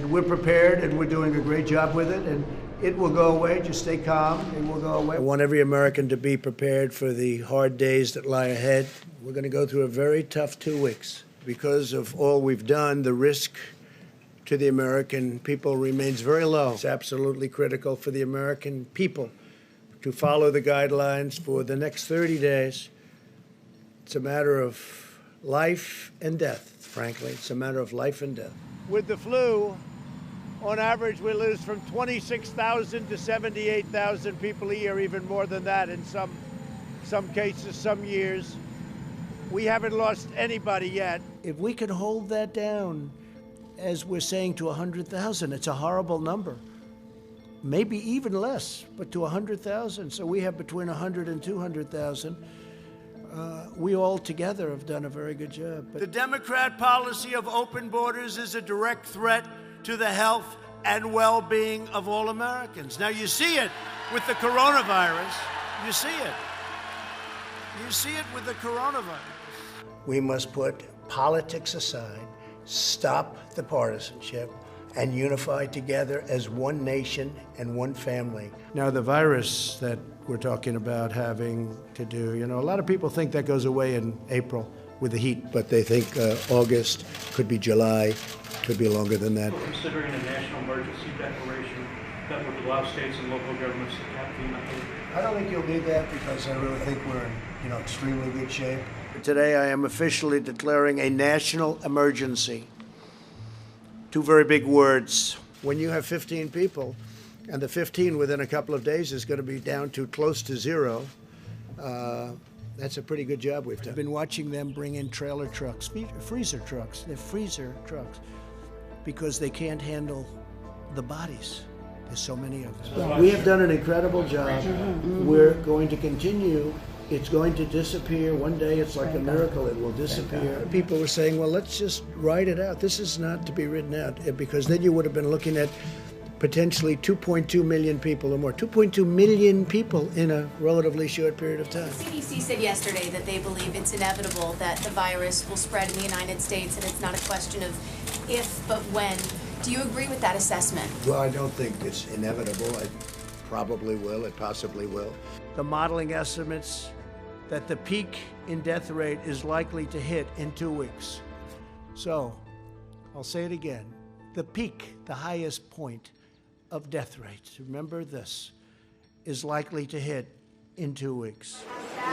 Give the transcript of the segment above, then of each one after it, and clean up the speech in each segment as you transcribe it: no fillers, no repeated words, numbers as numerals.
We're prepared and we're doing a great job with it, and it will go away. Just stay calm. It will go away. I want every American to be prepared for the hard days that lie ahead. We're going to go through a very tough 2 weeks. Because of all we've done, the risk to the American people remains very low. It's absolutely critical for the American people to follow the guidelines for the next 30 days. It's a matter of life and death, frankly. It's a matter of life and death. With the flu, on average, we lose from 26,000 to 78,000 people a year, even more than that in some cases, some years. We haven't lost anybody yet. If we could hold that down, as we're saying, to 100,000, it's a horrible number. Maybe even less, but to 100,000. So we have between 100 and 200,000. We all together have done a very good job. But the Democrat policy of open borders is a direct threat to the health and well-being of all Americans. Now, you see it with the coronavirus. You see it. You see it with the coronavirus. We must put politics aside, stop the partisanship, and unify together as one nation and one family. Now, the virus that we're talking about having to do, a lot of people think that goes away in April with the heat, but they think August, could be July, could be longer than that. We're considering a national emergency declaration that would allow states and local governments to cap FEMA aid. I don't think you'll need that because I really think we're in extremely good shape. Today I am officially declaring a national emergency. 2 very big words. When you have 15 people, and the 15 within a couple of days is going to be down to close to zero, that's a pretty good job we've done. I've been watching them bring in trailer trucks, freezer trucks. They're freezer trucks because they can't handle the bodies. There's so many of them. We have done an incredible job. We're going to continue. It's going to disappear. One day it's like a miracle. It will disappear. People were saying, well, let's just write it out. This is not to be written out, because then you would have been looking at potentially 2.2 million people or more. 2.2 million people in a relatively short period of time. The CDC said yesterday that they believe it's inevitable that the virus will spread in the United States, and it's not a question of if, but when. Do you agree with that assessment? Well, I don't think it's inevitable. It probably will. It possibly will. The modeling estimates that the peak in death rate is likely to hit in 2 weeks. So, I'll say it again. The peak, the highest point of death rates, remember this, is likely to hit in 2 weeks.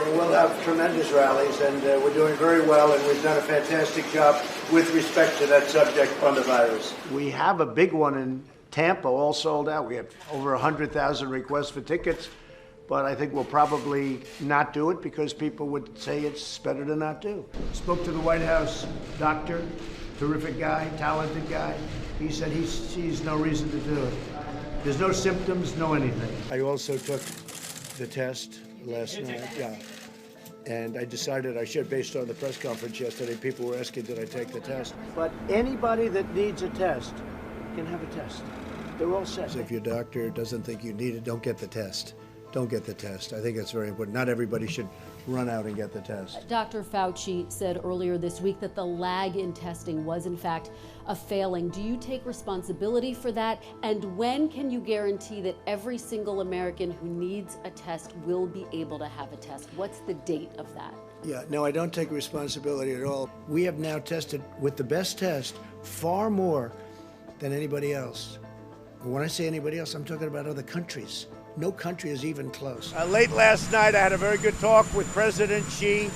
We'll have tremendous rallies, and we're doing very well, and we've done a fantastic job with respect to that subject on the virus. We have a big one in Tampa, all sold out. We have over 100,000 requests for tickets, but I think we'll probably not do it because people would say it's better to not do. Spoke to the White House doctor, terrific guy, talented guy. He said he sees no reason to do it. There's no symptoms, no anything. I also took the test last night, and I decided I should, based on the press conference yesterday. People were asking, did I take the test? But anybody that needs a test can have a test. They're all set. So if your doctor doesn't think you need it, don't get the test. Don't get the test. I think that's very important. Not everybody should run out and get the test. Dr. Fauci said earlier this week that the lag in testing was, in fact, a failing. Do you take responsibility for that? And when can you guarantee that every single American who needs a test will be able to have a test? What's the date of that? Yeah, no, I don't take responsibility at all. We have now tested with the best test far more than anybody else. When I say anybody else, I'm talking about other countries. No country is even close. Late last night, I had a very good talk with President Xi,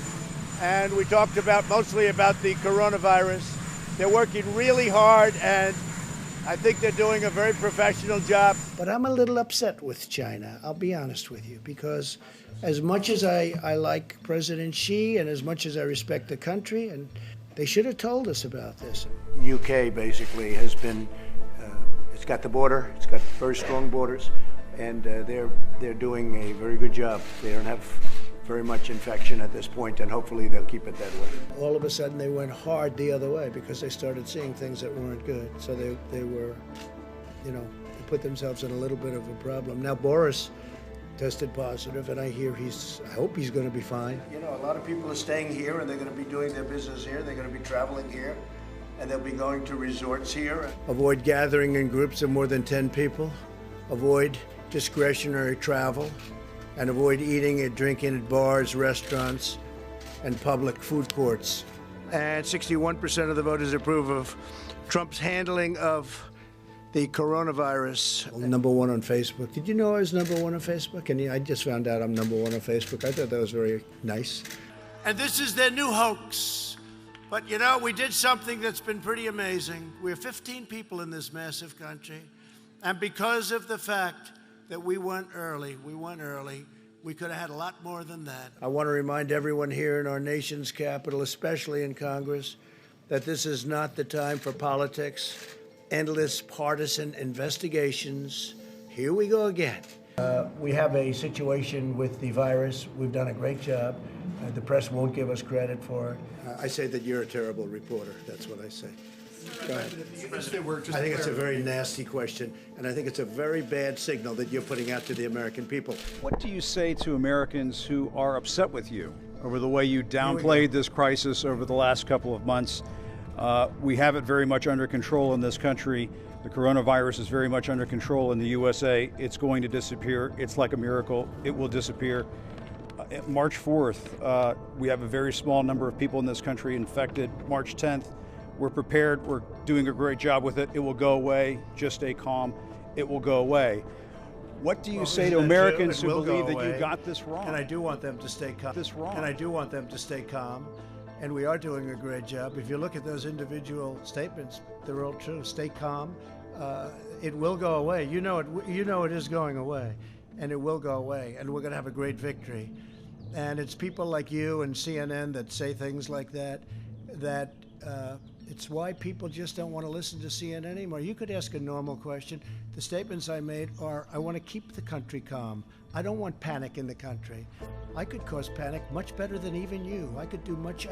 and we talked mostly about the coronavirus. They're working really hard, and I think they're doing a very professional job. But I'm a little upset with China, I'll be honest with you, because as much as I like President Xi and as much as I respect the country, and they should have told us about this. UK basically has been, it's got the border, it's got very strong borders. And they're doing a very good job. They don't have very much infection at this point, and hopefully they'll keep it that way. All of a sudden, they went hard the other way because they started seeing things that weren't good. So they were, they put themselves in a little bit of a problem. Now Boris tested positive, and I hope he's going to be fine. A lot of people are staying here, and they're going to be doing their business here. They're going to be traveling here. and they'll be going to resorts here. Avoid gathering in groups of more than 10 people. Avoid discretionary travel, and avoid eating and drinking at bars, restaurants, and public food courts. And 61% of the voters approve of Trump's handling of the coronavirus. Number one on Facebook. Did you know I was number one on Facebook? And I just found out I'm number one on Facebook. I thought that was very nice. And this is their new hoax. But you know, we did something that's been pretty amazing. We're 15 people in this massive country. And because of the fact that we went early, we could have had a lot more than that. I want to remind everyone here in our nation's capital, especially in Congress, that this is not the time for politics, endless partisan investigations. Here we go again. We have a situation with the virus. We've done a great job. The press won't give us credit for it. I say that you're a terrible reporter. That's what I say. Go ahead. I think it's a very nasty question, and I think it's a very bad signal that you're putting out to the American people. What do you say to Americans who are upset with you over the way you downplayed this crisis over the last couple of months? We have it very much under control in this country. The coronavirus is very much under control in the USA. It's going to disappear. It's like a miracle. It will disappear. March 4th, we have a very small number of people in this country infected. March 10th, we're prepared. We're doing a great job with it. It will go away. Just stay calm. It will go away. What do you say to Americans who believe that you got this wrong? And I do want them to stay calm. And I do want them to stay calm. And we are doing a great job. If you look at those individual statements, they're all true. Stay calm. It will go away. You know it is going away, and it will go away. And we're going to have a great victory. And it's people like you and CNN that say things like that. It's why people just don't want to listen to CNN anymore. You could ask a normal question. The statements I made are, I want to keep the country calm. I don't want panic in the country. I could cause panic much better than even you. I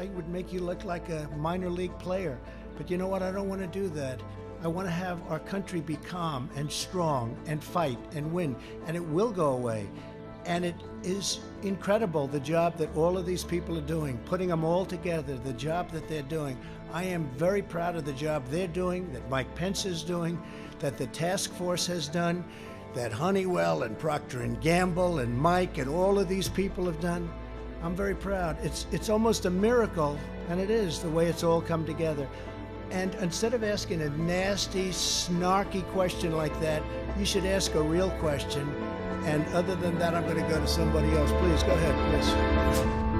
would make you look like a minor league player. But you know what? I don't want to do that. I want to have our country be calm and strong and fight and win. And it will go away. And it is incredible, the job that all of these people are doing, putting them all together, the job that they're doing. I am very proud of the job they're doing, that Mike Pence is doing, that the task force has done, that Honeywell and Procter & Gamble and Mike and all of these people have done. I'm very proud. It's almost a miracle, and it is, the way it's all come together. And instead of asking a nasty, snarky question like that, you should ask a real question. And other than that, I'm going to go to somebody else. Please, go ahead, Chris.